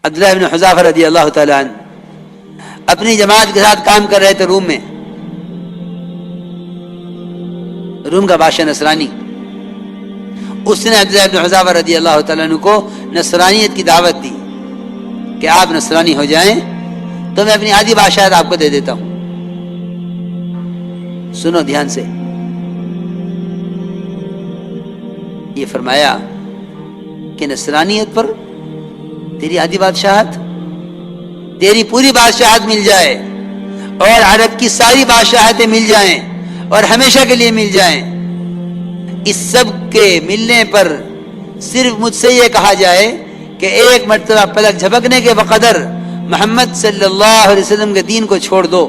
عبداللہ ابن حذافہ رضی اللہ تعالیٰ عنہ اپنی جماعت کے ساتھ کام کر رہے تھے روم میں. روم کا بادشاہ نصرانی، اس نے عبداللہ ابن حذافہ رضی اللہ تعالیٰ عنہ کو نصرانیت کی دعوت دی کہ آپ نصرانی ہو جائیں تو میں اپنی آدھی بادشاہت آپ کو دے دیتا ہوں. سنو دھیان سے، یہ فرمایا کہ نصرانیت پر تیری آدھی بادشاہت، تیری پوری بادشاہت مل جائے اور عرب کی ساری بادشاہتیں مل جائیں اور ہمیشہ کے لیے مل جائیں، اس سب کے ملنے پر صرف مجھ سے یہ کہا جائے کہ ایک مرتبہ پلک جھپکنے کے بقدر محمد صلی اللہ علیہ وسلم کے دین کو چھوڑ دو.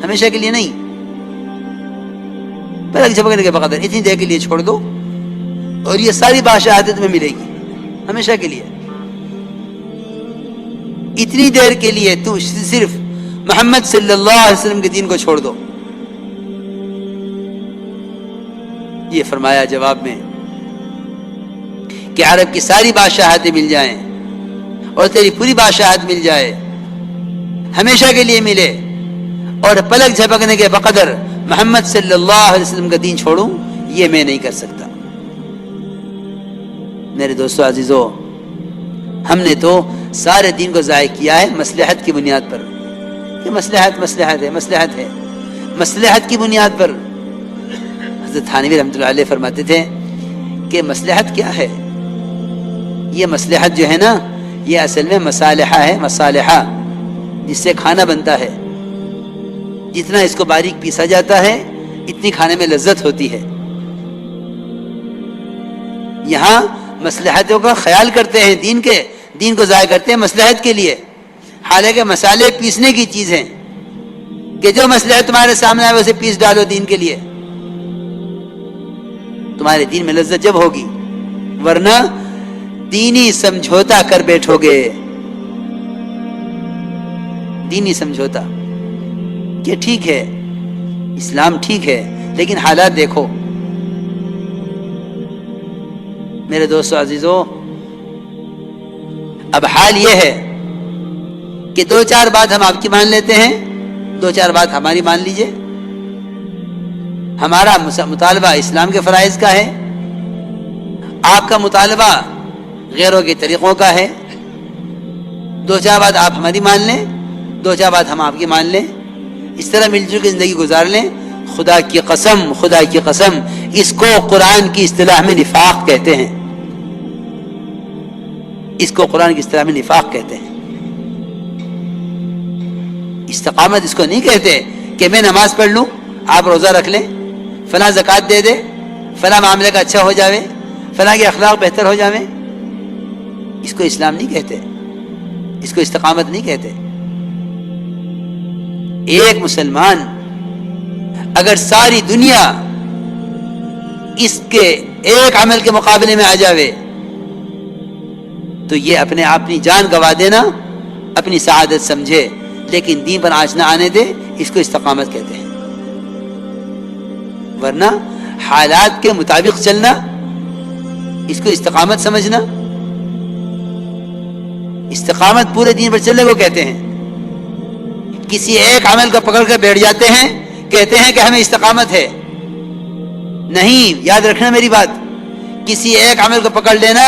ہمیشہ کے لیے نہیں، پلک جھپکنے کے بقدر اتنی دیر کے لیے چھوڑ دو اور یہ ساری بادشاہت تمہیں ملے گی ہمیشہ کے لیے. اتنی دیر کے لیے تو صرف محمد صلی اللہ علیہ وسلم کے دین کو چھوڑ دو. یہ فرمایا جواب میں کہ عرب کی ساری بادشاہتیں مل جائیں اور تیری پوری بادشاہت مل جائے، ہمیشہ کے لیے ملے، اور پلک جھپکنے کے بقدر محمد صلی اللہ علیہ وسلم کا دین چھوڑوں، یہ میں نہیں کر سکتا. میرے دوستو عزیزو، ہم نے تو سارے دین کو ضائع کیا ہے مصلحت کی بنیاد پر. کہ مصلحت ہے مصلحت کی بنیاد پر. حضرت تھانوی رحمۃ اللہ علیہ فرماتے تھے کہ مصلحت کیا ہے؟ یہ مصلحت جو ہے نا، یہ اصل میں مصالحہ ہے. مصالحہ جس سے کھانا بنتا ہے، جتنا اس کو باریک پیسا جاتا ہے اتنی کھانے میں لذت ہوتی ہے. یہاں مصلحتوں کا خیال کرتے ہیں، دین کو ضائع کرتے ہیں مصلحت کے لیے، حالانکہ مسالے پیسنے کی چیز ہیں کہ جو مصلحت تمہارے سامنے آئے اسے پیس ڈالو دین کے لیے. تمہارے دین میں لذت جب ہوگی، ورنہ دینی سمجھوتا کر بیٹھو گے. دینی سمجھوتا کہ ٹھیک ہے اسلام ٹھیک ہے لیکن حالات دیکھو. میرے دوستو عزیزو، اب حال یہ ہے کہ 2-4 بات ہم آپ کی مان لیتے ہیں، 2-4 بات ہماری مان لیجئے. ہمارا مطالبہ اسلام کے فرائض کا ہے، آپ کا مطالبہ غیروں کے طریقوں کا ہے. 2-4 بات آپ ہماری مان لیں، 2-4 بات ہم آپ کی مان لیں، اس طرح مل جل کے زندگی گزار لیں. خدا کی قسم اس کو قرآن کی اصطلاح میں نفاق کہتے ہیں. اس کو قرآن کی اصطلاح میں نفاق کہتے ہیں. استقامت اس کو نہیں کہتے کہ میں نماز پڑھ لوں، آپ روزہ رکھ لیں، فلاں زکوٰۃ دے دے، فلاں معاملے کا اچھا ہو جاوے، فلاں کے اخلاق بہتر ہو جاوے. اس کو اسلام نہیں کہتے، اس کو استقامت نہیں کہتے. ایک مسلمان اگر ساری دنیا اس کے ایک عمل کے مقابلے میں آ جاوے تو یہ اپنی جان گوا دینا اپنی سعادت سمجھے، لیکن دین پر آنچ نہ آنے دے، اس کو استقامت کہتے ہیں. ورنہ حالات کے مطابق چلنا، اس کو استقامت سمجھنا. استقامت پورے دین پر چلنے کو کہتے ہیں. کسی ایک عمل کو پکڑ کر بیٹھ جاتے ہیں، کہتے ہیں کہ ہمیں استقامت ہے. نہیں، یاد رکھنا میری بات، کسی ایک عمل کو پکڑ لینا،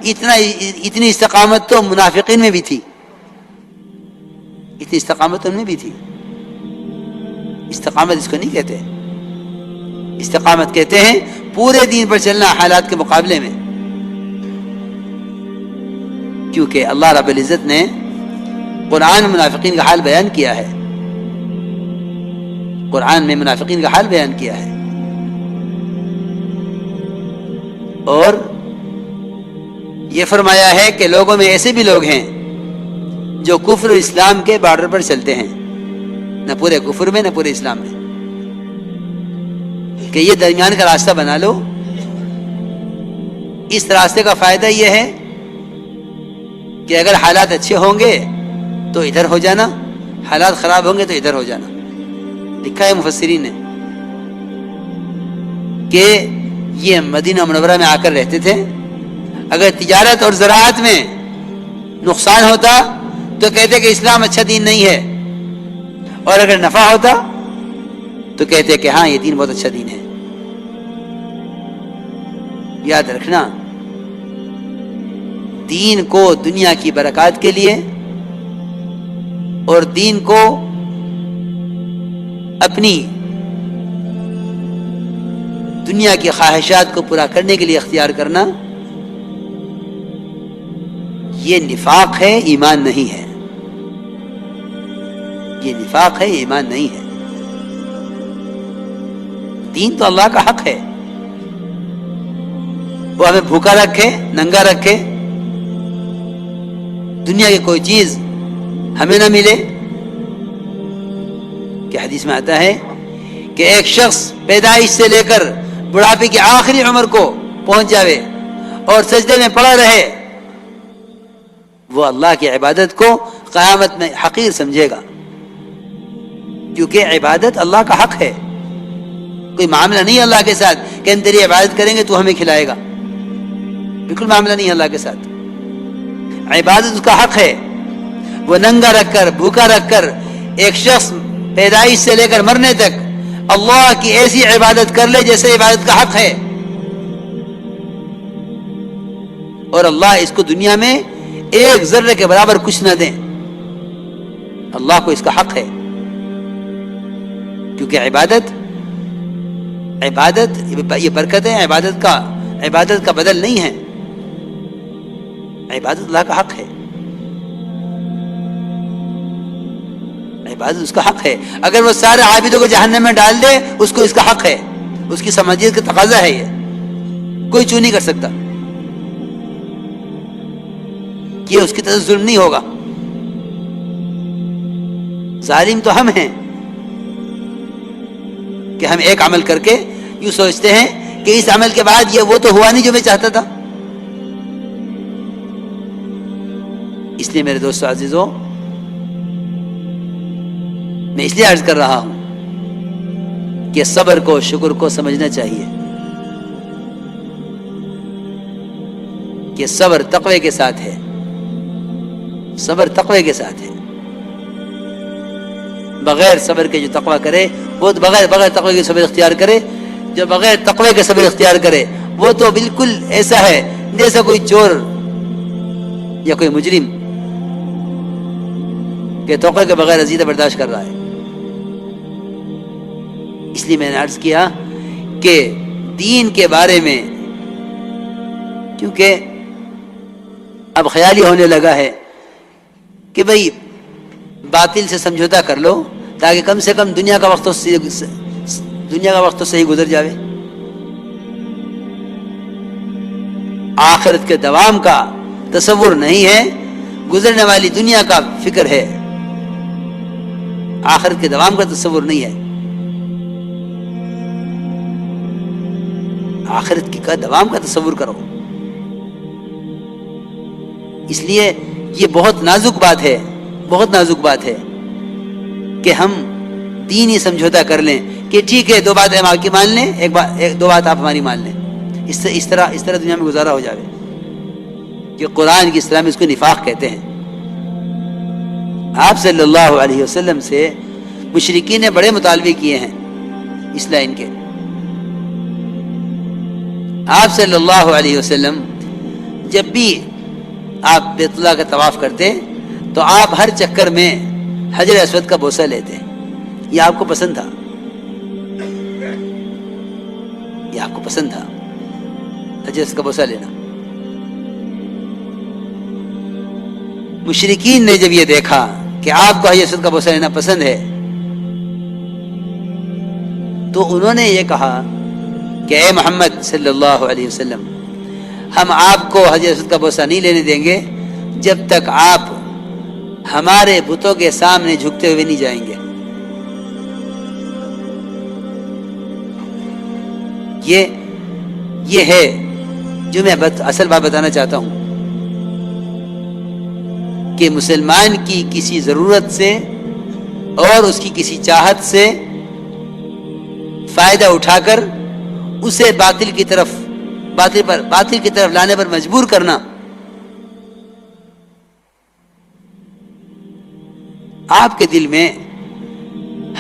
اتنی استقامت تو منافقین میں بھی تھی، اتنی استقامت ان میں بھی تھی. استقامت اس کو نہیں کہتے. استقامت کہتے ہیں پورے دین پر چلنا حالات کے مقابلے میں. کیونکہ اللہ رب العزت نے قرآن میں منافقین کا حال بیان کیا ہے. قرآن میں منافقین کا حال بیان کیا ہے، اور یہ فرمایا ہے کہ لوگوں میں ایسے بھی لوگ ہیں جو کفر و اسلام کے بارڈر پر چلتے ہیں، نہ پورے کفر میں نہ پورے اسلام میں، کہ یہ درمیان کا راستہ بنا لو. اس راستے کا فائدہ یہ ہے کہ اگر حالات اچھے ہوں گے تو ادھر ہو جانا، حالات خراب ہوں گے تو ادھر ہو جانا. لکھا ہے مفسرین نے کہ یہ مدینہ منورہ میں آ کر رہتے تھے. اگر تجارت اور زراعت میں نقصان ہوتا تو کہتے کہ اسلام اچھا دین نہیں ہے، اور اگر نفع ہوتا تو کہتے کہ ہاں یہ دین بہت اچھا دین ہے۔ یاد رکھنا، دین کو دنیا کی برکات کے لیے اور دین کو اپنی دنیا کی خواہشات کو پورا کرنے کے لیے اختیار کرنا، یہ نفاق ہے، ایمان نہیں ہے۔ یہ نفاق ہے، ایمان نہیں ہے۔ دین تو اللہ کا حق ہے، وہ ہمیں بھوکا رکھے، ننگا رکھے، دنیا کی کوئی چیز ہمیں نہ ملے۔ کہ حدیث میں آتا ہے کہ ایک شخص پیدائش سے لے کر بڑھاپے کی آخری عمر کو پہنچ جاوے اور سجدے میں پڑا رہے، وہ اللہ کی عبادت کو قیامت میں حقیر سمجھے گا، کیونکہ عبادت اللہ کا حق ہے۔ کوئی معاملہ نہیں اللہ کے ساتھ کہ ہم تیری عبادت کریں گے تو ہمیں کھلائے گا، بالکل معاملہ نہیں اللہ کے ساتھ۔ عبادت اس کا حق ہے۔ وہ ننگا رکھ کر، بھوکا رکھ کر ایک شخص پیدائش سے لے کر مرنے تک اللہ کی ایسی عبادت کر لے جیسے عبادت کا حق ہے، اور اللہ اس کو دنیا میں ایک ذرے کے برابر کچھ نہ دیں، اللہ کو اس کا حق ہے، کیونکہ عبادت یہ برکت ہے، عبادت کا بدل نہیں ہے، عبادت اللہ کا حق ہے، عبادت اس کا حق ہے۔ اگر وہ سارے عابدوں کو جہنم میں ڈال دے، اس کو اس کا حق ہے، اس کی سمجھیت کا تقاضا ہے، یہ کوئی چوں نہیں کر سکتا، یہ اس کی طرف ظلم نہیں ہوگا۔ ظالم تو ہم ہیں کہ ہم ایک عمل کر کے یوں سوچتے ہیں کہ اس عمل کے بعد یہ وہ تو ہوا نہیں جو میں چاہتا تھا۔ اس لیے میرے دوستو عزیزو، میں اس لیے عرض کر رہا ہوں کہ صبر کو، شکر کو سمجھنا چاہیے کہ صبر تقوی کے ساتھ ہے، صبر تقوی کے ساتھ ہے۔ بغیر صبر کے جو تقوی کرے وہ بغیر تقوی کے صبر اختیار کرے، جو بغیر تقوی کے صبر اختیار کرے وہ تو بالکل ایسا ہے جیسا کوئی چور یا کوئی مجرم کہ تقوی کے بغیر اذیت برداشت کر رہا ہے۔ اس لیے میں نے عرض کیا کہ دین کے بارے میں کیونکہ اب خیال ہی ہونے لگا ہے کہ بھئی باطل سے سمجھوتا کر لو تاکہ کم سے کم دنیا کا وقت تو صحیح گزر جاوے، آخرت کے دوام کا تصور نہیں ہے، گزرنے والی دنیا کا فکر ہے، آخرت کے دوام کا تصور نہیں ہے۔ آخرت کی کا دوام کا تصور کرو۔ اس لیے یہ بہت نازک بات ہے، بہت نازک بات ہے کہ ہم دینی سمجھوتا کر لیں کہ ٹھیک ہے 2 باتیں ہم آپ کی مان لیں، 2 بات آپ ہماری مان لیں، اس طرح دنیا میں گزارا ہو جاوے کہ قرآن کی اسلام اس کو نفاق کہتے ہیں۔ آپ صلی اللہ علیہ وسلم سے مشرکین نے بڑے مطالبے کیے ہیں اس لائن کے۔ آپ صلی اللہ علیہ وسلم جب بھی آپ بیت اللہ کا طواف کرتے تو آپ ہر چکر میں حجر اسود کا بوسہ لیتے، یہ آپ کو پسند تھا، یہ آپ کو پسند تھا حجر اسود کا بوسہ لینا۔ مشرکین نے جب یہ دیکھا کہ آپ کو حجر اسود کا بوسہ لینا پسند ہے تو انہوں نے یہ کہا کہ اے محمد صلی اللہ علیہ وسلم، ہم آپ کو حجر اسود کا بوسہ نہیں لینے دیں گے جب تک آپ ہمارے بتوں کے سامنے جھکتے ہوئے نہیں جائیں گے۔ یہ ہے جو میں اصل بات بتانا چاہتا ہوں کہ مسلمان کی کسی ضرورت سے اور اس کی کسی چاہت سے فائدہ اٹھا کر اسے باطل کی طرف لانے پر مجبور کرنا آپ کے دل میں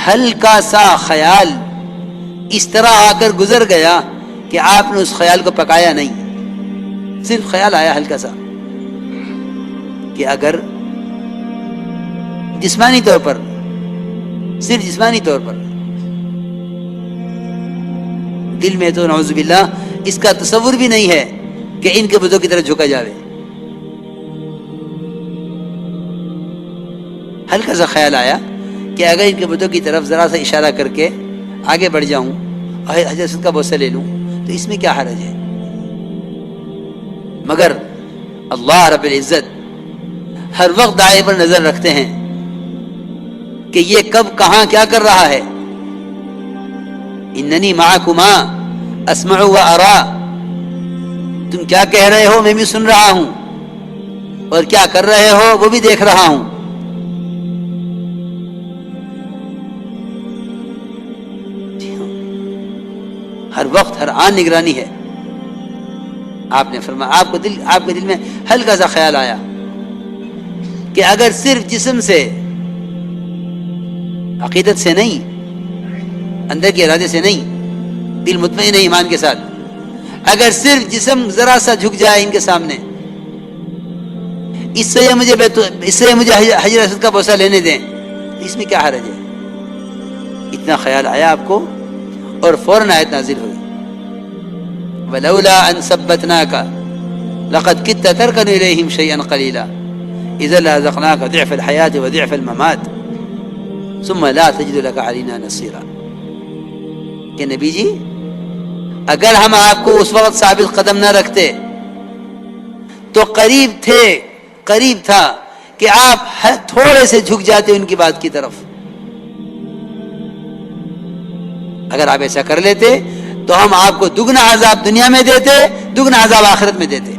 ہلکا سا خیال اس طرح آ کر گزر گیا کہ آپ نے اس خیال کو پکایا نہیں، صرف خیال آیا ہلکا سا کہ اگر جسمانی طور پر، صرف جسمانی طور پر، دل میں تو نعوذ باللہ اس کا تصور بھی نہیں ہے کہ ان کے بتوں کی طرف جھکا جاوے، ہلکا سا خیال آیا کہ اگر ان کے بتوں کی طرف ذرا سا اشارہ کر کے آگے بڑھ جاؤں اور حضرت کا بوسہ لے لوں تو اس میں کیا حرج ہے؟ مگر اللہ رب العزت ہر وقت دائیں پر نظر رکھتے ہیں کہ یہ کب کہاں کیا کر رہا ہے. اننی معکما اسمع و ارا، تم کیا کہہ رہے ہو میں بھی سن رہا ہوں، اور کیا کر رہے ہو وہ بھی دیکھ رہا ہوں. ہر وقت ہر آن نگرانی ہے. آپ نے فرمایا آپ کے دل میں ہلکا سا خیال آیا کہ اگر صرف جسم سے، عقیدت سے نہیں، اندر کے ارادے سے نہیں، دل مطمئن ہے ایمان کے ساتھ، اگر صرف جسم ذرا سا جھک جائے ان کے سامنے، اس سے مجھے حجر اسود کا بوسہ لینے دیں، اس میں کیا حرج ہے؟ اتنا خیال آیا آپ کو اور فوراً آیت نازل ہوئی، وَلَوْلَا أَن ثَبَّتْنَاكَ لَقَدْ كِدتَّ تَرْكَنُ إِلَيْهِمْ شَيْئًا قَلِيلًا إِذًا لَأَذَقْنَاكَ ضِعْفَ الْحَيَاةِ وَضِعْفَ الْمَمَاتِ ثُمَّ لَا تَجِدُ لَكَ عَلَيْنَا نَصِيرًا. کہ نبی جی اگر ہم آپ کو اس وقت ثابت قدم نہ رکھتے تو قریب تھا کہ آپ تھوڑے سے جھک جاتے ان کی بات کی طرف. اگر آپ ایسا کر لیتے تو ہم آپ کو دگنا عذاب دنیا میں دیتے، دگنا عذاب آخرت میں دیتے.